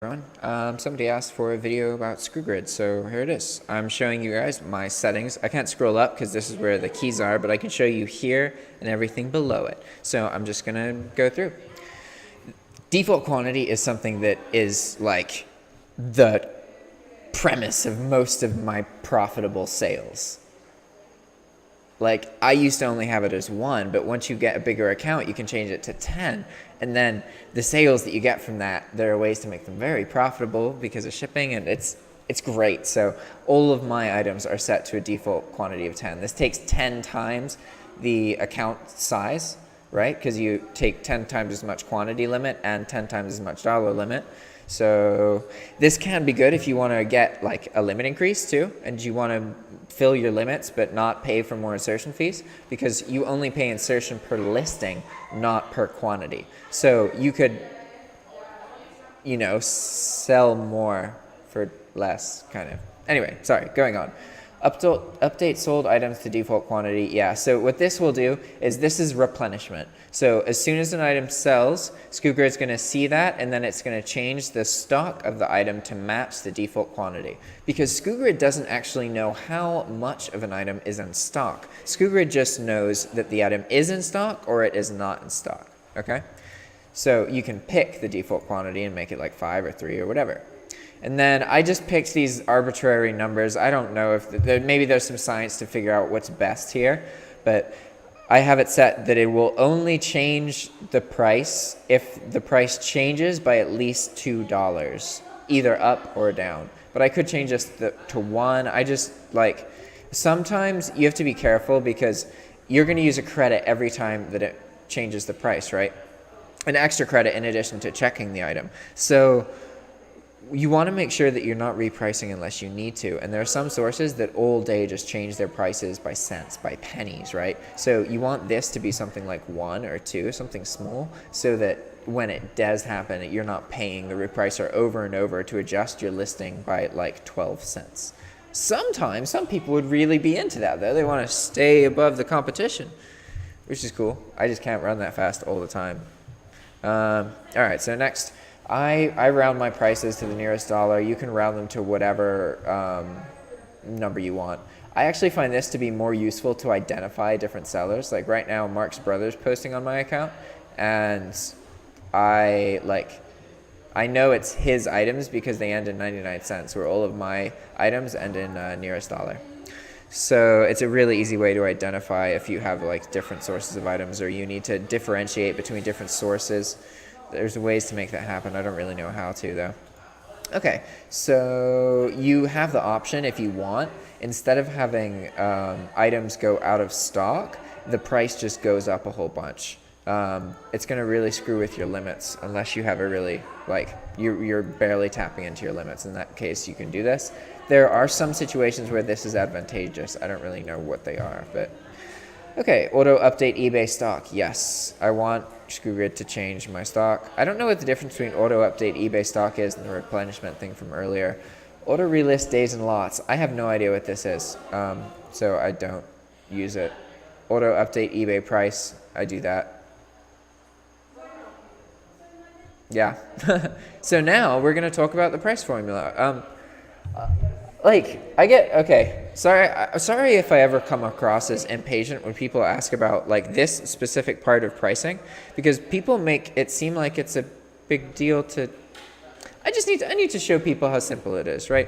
Everyone. Somebody asked for a video about SKUGrid, so here it is. I'm showing you guys my settings. I can't scroll up because this is where the keys are, but I can show you here and everything below it. So I'm just gonna go through. Default quantity is something that is like the premise of most of my profitable sales. Like, I used to only have it as 1, but once you get a bigger account, you can change it to 10. And then the sales that you get from that, there are ways to make them very profitable because of shipping, and it's great. So all of my items are set to a default quantity of 10. This takes 10 times the account size, right? Because you take 10 times as much quantity limit and 10 times as much dollar limit. So this can be good if you want to get like a limit increase too, and you want to fill your limits but not pay for more insertion fees, because you only pay insertion per listing, not per quantity. So you could, you know, sell more for less, kind of. Anyway, sorry, going on. Update sold items to default quantity. Yeah, so what this will do is this is replenishment. So as soon as an item sells, SKUGrid is going to see that, and then it's going to change the stock of the item to match the default quantity. Because SKUGrid doesn't actually know how much of an item is in stock. SKUGrid just knows that the item is in stock or it is not in stock. Okay? So you can pick the default quantity and make it like 5 or 3 or whatever. And then I just picked these arbitrary numbers. I don't know if maybe there's some science to figure out what's best here, but I have it set that it will only change the price if the price changes by at least $2, either up or down. But I could change this to 1. I just like, sometimes you have to be careful because you're going to use a credit every time that it changes the price, right? An extra credit in addition to checking the item. So you want to make sure that you're not repricing unless you need to. And there are some sources that all day just change their prices by cents, by pennies, right? So you want this to be something like 1 or 2, something small, so that when it does happen, you're not paying the repricer over and over to adjust your listing by like 12 cents. Sometimes some people would really be into that though. They want to stay above the competition, which is cool. I just can't run that fast all the time. All right, so next, I round my prices to the nearest dollar. You can round them to whatever number you want. I actually find this to be more useful to identify different sellers. Like right now, Marc's brother's posting on my account, and I know it's his items because they end in 99 cents, where all of my items end in nearest dollar. So it's a really easy way to identify if you have like different sources of items or you need to differentiate between different sources. There's ways to make that happen. I don't really know how to though. Okay, so you have the option if you want, instead of having items go out of stock, the price just goes up a whole bunch. It's going to really screw with your limits unless you have a really, like, you're barely tapping into your limits. In that case, you can do this. There are some situations where this is advantageous. I don't really know what they are, but okay, auto update eBay stock. Yes, I want SKUGrid to change my stock. I don't know what the difference between auto update eBay stock is and the replenishment thing from earlier. Auto relist days and lots. I have no idea what this is, so I don't use it. Auto update eBay price. I do that. Yeah. So now we're going to talk about the price formula. Sorry if I ever come across as impatient when people ask about like this specific part of pricing, because people make it seem like it's a big deal to, I need to show people how simple it is, right?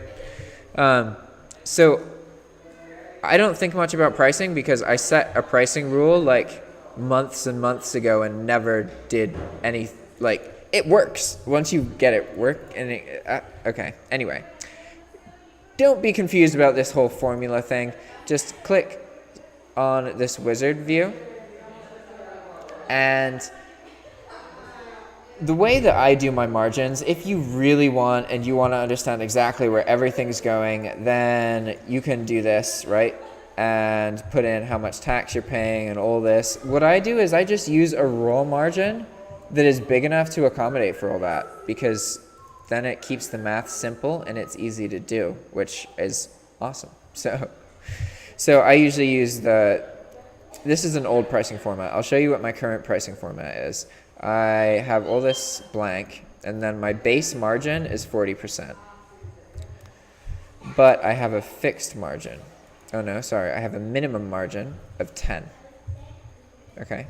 So I don't think much about pricing because I set a pricing rule like months and months ago and never did any, like, it works once you get it work. And okay, anyway. Don't be confused about this whole formula thing. Just click on this wizard view. And the way that I do my margins, if you really want and you want to understand exactly where everything's going, then you can do this, right? And put in how much tax you're paying and all this. What I do is I just use a raw margin that is big enough to accommodate for all that, because then it keeps the math simple and it's easy to do, which is awesome. So I usually use this is an old pricing format. I'll show you what my current pricing format is. I have all this blank, And then my base margin is 40%. But I have a fixed margin. Oh no, sorry, I have a minimum margin of 10. Okay.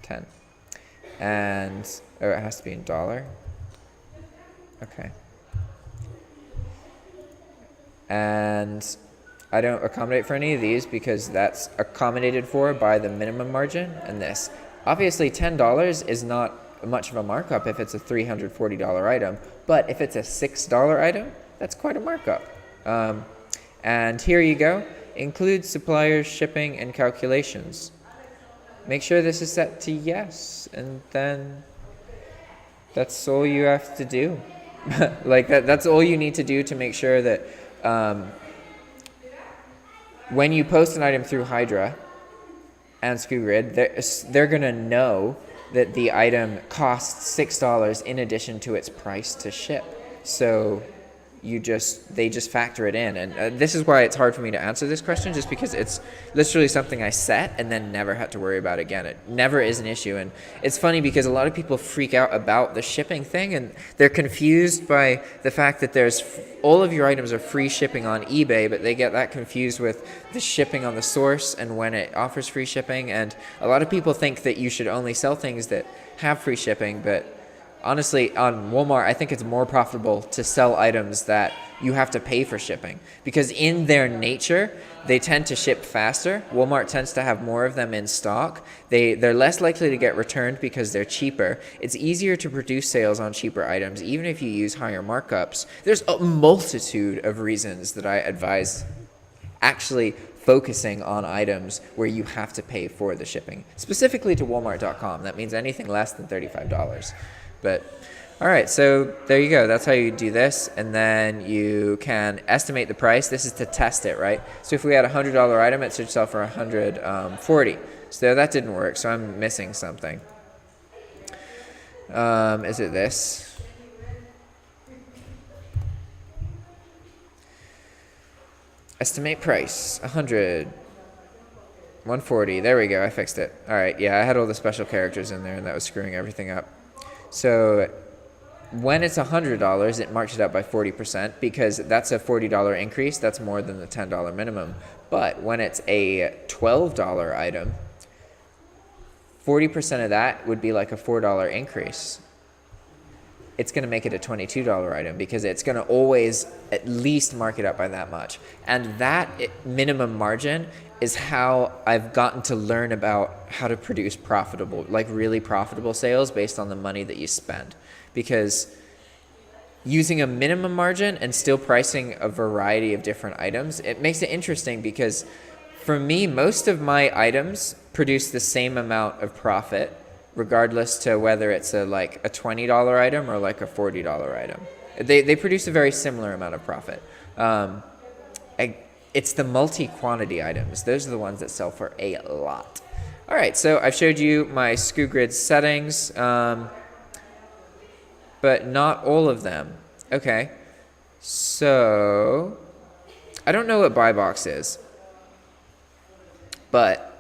10. And, oh, it has to be in dollar. Okay. And I don't accommodate for any of these because that's accommodated for by the minimum margin and this. Obviously, $10 is not much of a markup if it's a $340 item, but if it's a $6 item, that's quite a markup. And here you go. Include suppliers, shipping, and calculations. Make sure this is set to yes, and then that's all you have to do. Like that's all you need to do to make sure that when you post an item through Hydra and SKUGrid, they're going to know that the item costs $6 in addition to its price to ship. So they just factor it in. And this is why it's hard for me to answer this question, just because it's literally something I set and then never had to worry about again. It never is an issue. And it's funny because a lot of people freak out about the shipping thing, and they're confused by the fact that all of your items are free shipping on eBay, but they get that confused with the shipping on the source and when it offers free shipping. And a lot of people think that you should only sell things that have free shipping, but honestly, on Walmart, I think it's more profitable to sell items that you have to pay for shipping, because in their nature, they tend to ship faster. Walmart tends to have more of them in stock. They're less likely to get returned because they're cheaper. It's easier to produce sales on cheaper items, even if you use higher markups. There's a multitude of reasons that I advise actually focusing on items where you have to pay for the shipping, specifically to Walmart.com. That means anything less than $35. But all right, so there you go. That's how you do this. And then you can estimate the price. This is to test it, right? So if we had a $100 item, it should sell for $140. So that didn't work. So I'm missing something. Is it this? Estimate price, 100, 140. There we go. I fixed it. All right. Yeah, I had all the special characters in there, and that was screwing everything up. So when it's $100, it marks it up by 40% because that's a $40 increase. That's more than the $10 minimum. But when it's a $12 item, 40% of that would be like a $4 increase. It's going to make it a $22 item because it's going to always at least mark it up by that much. And that minimum margin is how I've gotten to learn about how to produce profitable, like really profitable sales based on the money that you spend. Because using a minimum margin and still pricing a variety of different items, it makes it interesting because for me, most of my items produce the same amount of profit regardless to whether it's like a $20 item or like a $40 item. They produce a very similar amount of profit. It's the multi-quantity items. Those are the ones that sell for a lot. All right, so I've showed you my SKUGrid settings, but not all of them. Okay, so I don't know what buy box is, but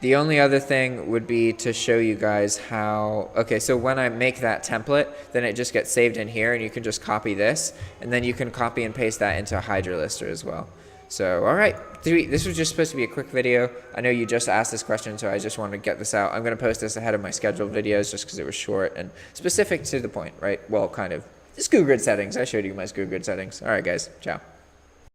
the only other thing would be to show you guys how, okay, so when I make that template, then it just gets saved in here and you can just copy this and then you can copy and paste that into a Hydra lister as well. So, all right, this was just supposed to be a quick video. I know you just asked this question, so I just wanted to get this out. I'm going to post this ahead of my scheduled videos just because it was short and specific to the point, right? Well, kind of. The SKUGrid settings. I showed you my SKUGrid settings. All right, guys. Ciao.